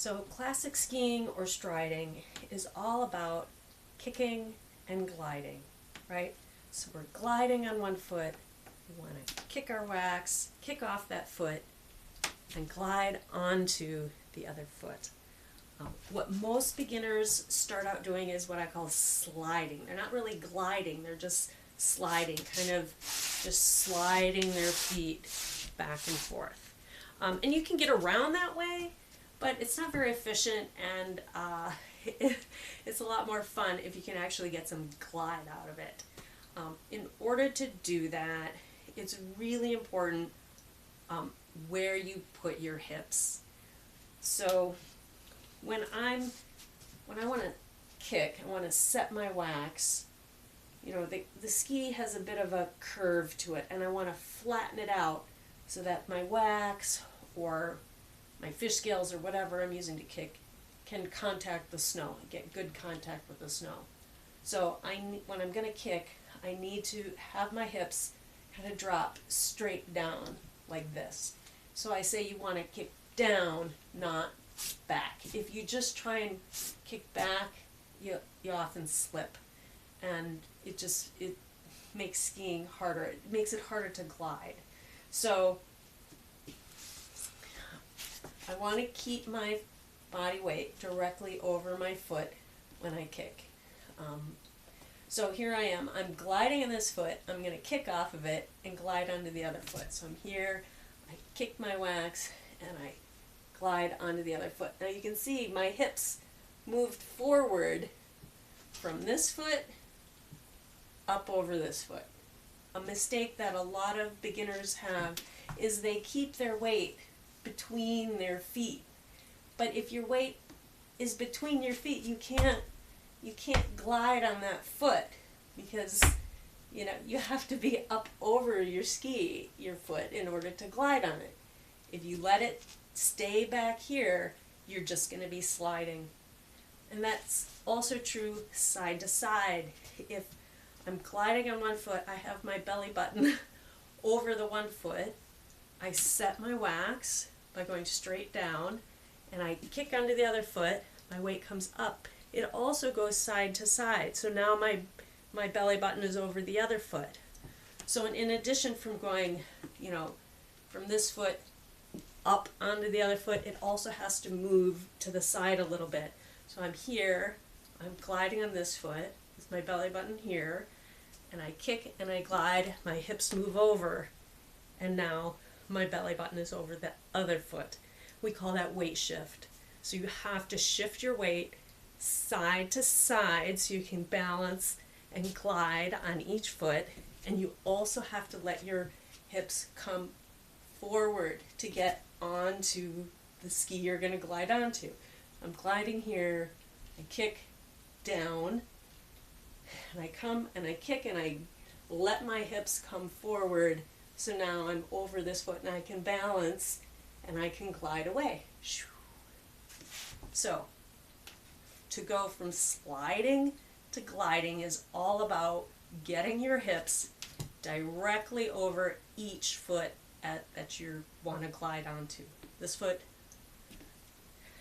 So classic skiing or striding is all about kicking and gliding, right? So we're gliding on one foot, we want to kick our wax, kick off that foot, and glide onto the other foot. What most beginners start out doing is what I call sliding. They're not really gliding, they're just sliding, kind of just sliding their feet back and forth. And you can get around that way, but it's not very efficient, and it's a lot more fun if you can actually get some glide out of it. In order to do that, it's really important where you put your hips. So when I want to kick, I want to set my wax, you know, the ski has a bit of a curve to it, and I want to flatten it out so that my wax or my fish scales or whatever I'm using to kick can contact the snow, get good contact with the snow. So when I'm going to kick, I need to have my hips kind of drop straight down like this. So I say you want to kick down, not back. If you just try and kick back, you often slip, and it makes skiing harder. It makes it harder to glide. So I want to keep my body weight directly over my foot when I kick. So here I am. I'm gliding on this foot. I'm going to kick off of it and glide onto the other foot. So I'm here. I kick my wax and I glide onto the other foot. Now you can see my hips moved forward from this foot up over this foot. A mistake that a lot of beginners have is they keep their weight between their feet. But if your weight is between your feet, you can't glide on that foot, because you have to be up over your foot in order to glide on it. If you let it stay back here, you're just going to be sliding. And that's also true side to side. If I'm gliding on one foot, I have my belly button over the one foot. I set my wax by going straight down, and I kick onto the other foot. My weight comes up. It also goes side to side. So now my belly button is over the other foot. So in addition from going, from this foot up onto the other foot, it also has to move to the side a little bit. So I'm here, I'm gliding on this foot with my belly button here, and I kick and I glide, my hips move over, and now my belly button is over the other foot. We call that weight shift. So you have to shift your weight side to side so you can balance and glide on each foot, and you also have to let your hips come forward to get onto the ski you're going to glide onto. I'm gliding here, I kick down, and I come and I kick and I let my hips come forward, so now I'm over this foot and I can balance and I can glide away. So to go from sliding to gliding is all about getting your hips directly over each foot that you want to glide onto. This foot,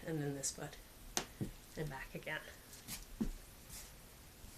and then this foot, and back again.